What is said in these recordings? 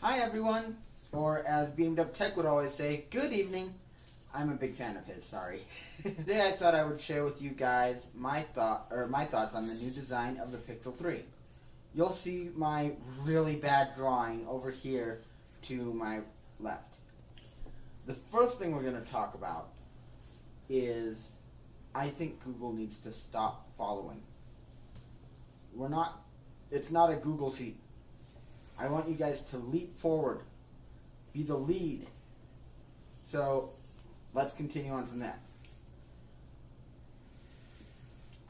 Hi everyone, or as Beamed Up Tech would always say, good evening. I'm a big fan of his, sorry. Today I thought I would share with you guys my thoughts on the new design of the Pixel 3. You'll see my really bad drawing over here to my left. The first thing we're going to talk about is I think Google needs to stop following. It's not a Google sheet. I want you guys to leap forward, be the lead. So let's continue on from that.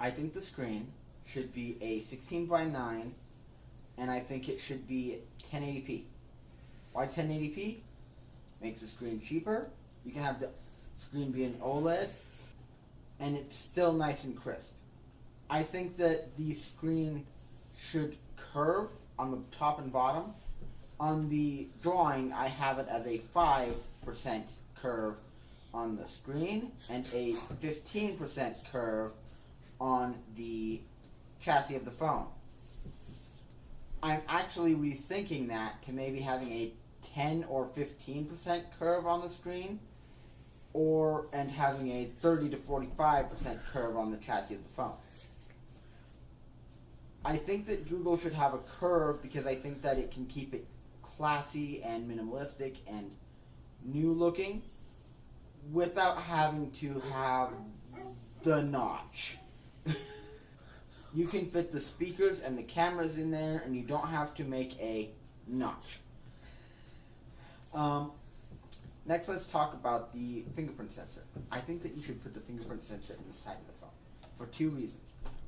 I think the screen should be a 16 by 9, and I think it should be 1080p. Why 1080p? Makes the screen cheaper. You can have the screen be an OLED, and it's still nice and crisp. I think that the screen should curve on the top and bottom. On the drawing, I have it as a 5% curve on the screen and a 15% curve on the chassis of the phone. I'm actually rethinking that to maybe having a 10 or 15% curve on the screen, and having a 30 to 45% curve on the chassis of the phone. I think that Google should have a curve because I think that it can keep it classy and minimalistic and new looking without having to have the notch. You can fit the speakers and the cameras in there and you don't have to make a notch. Next, let's talk about the fingerprint sensor. I think that you should put the fingerprint sensor in the side of the phone for two reasons.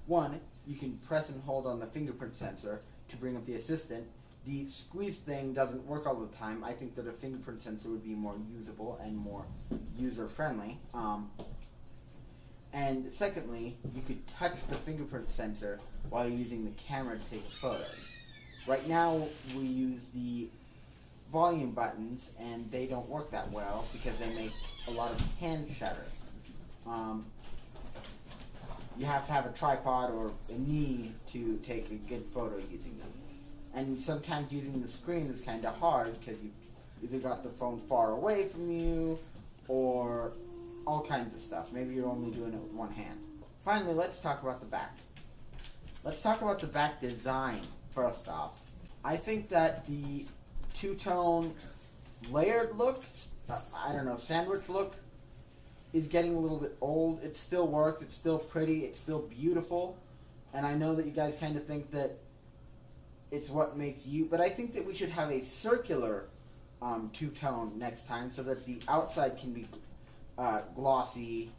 One, you can press and hold on the fingerprint sensor to bring up the assistant. The squeeze thing doesn't work all the time. I think that a fingerprint sensor would be more usable and more user-friendly. And secondly, you could touch the fingerprint sensor while you're using the camera to take a photo. Right now, we use the volume buttons, and they don't work that well because they make a lot of hand chatter. You have to have a tripod or a knee to take a good photo using them. And sometimes using the screen is kind of hard because you've either got the phone far away from you or all kinds of stuff. Maybe you're only doing it with one hand. Finally, let's talk about the back. Let's talk about the back design first off. I think that the two-tone layered look, sandwich look, is getting a little bit old. It still works, it's still pretty, it's still beautiful, and I know that you guys kind of think that it's what makes you, but I think that we should have a circular two-tone next time so that the outside can be glossy,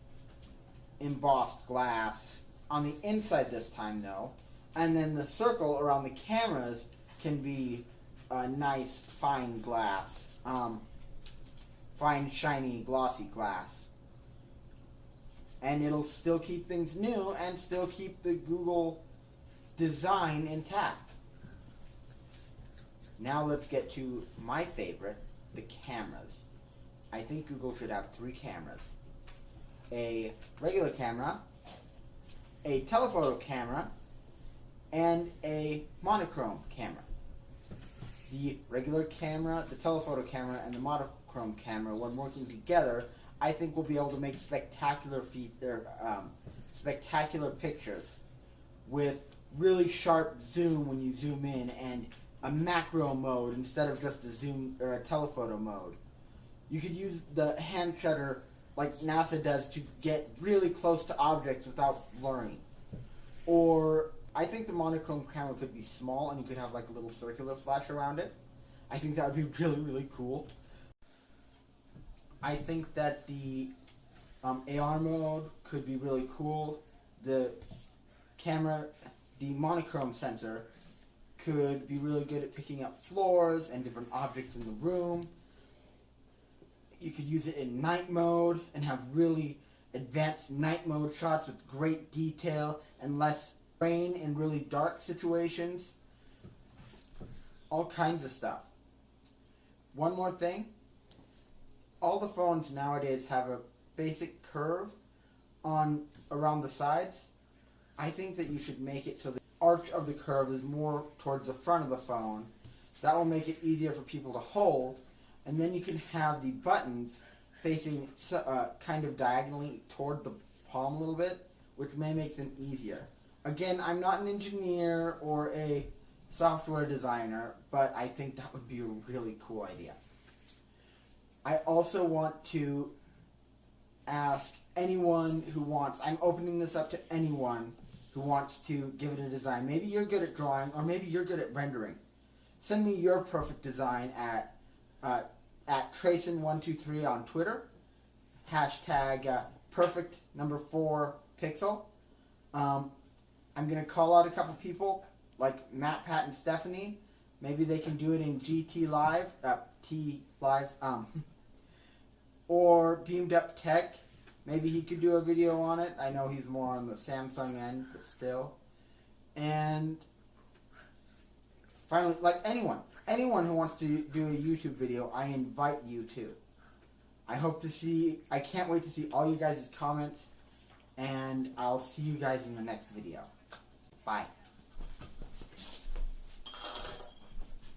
embossed glass on the inside this time though, and then the circle around the cameras can be nice fine glass, fine shiny glossy glass. And it'll still keep things new and still keep the Google design intact. Now let's get to my favorite, the cameras. I think Google should have 3 cameras. A regular camera, a telephoto camera, and a monochrome camera. The regular camera, the telephoto camera, and the monochrome camera, when working together, I think we'll be able to make spectacular pictures with really sharp zoom when you zoom in and a macro mode instead of just a zoom or a telephoto mode. You could use the hand shutter like NASA does to get really close to objects without blurring. Or I think the monochrome camera could be small and you could have like a little circular flash around it. I think that would be really, really cool. I think that the AR mode could be really cool. The monochrome sensor could be really good at picking up floors and different objects in the room. You could use it in night mode and have really advanced night mode shots with great detail and less rain in really dark situations. All kinds of stuff. One more thing. All the phones nowadays have a basic curve around the sides. I think that you should make it so the arch of the curve is more towards the front of the phone That will make it easier for people to hold, and then you can have the buttons facing kind of diagonally toward the palm a little bit, which may make them easier. Again, I'm not an engineer or a software designer, but I think that would be a really cool idea. I also want to ask anyone who wants, I'm opening this up to anyone who wants to give it a design. Maybe you're good at drawing, or maybe you're good at rendering. Send me your perfect design at Tracin123 on Twitter. Hashtag perfect4pixel. I'm going to call out a couple people like Matt, Pat, and Stephanie. Maybe they can do it in GT Live, T Live, or Beamed Up Tech. Maybe he could do a video on it. I know he's more on the Samsung end, but still. And finally, like anyone who wants to do a YouTube video, I invite you to. I can't wait to see all you guys' comments, and I'll see you guys in the next video. Bye.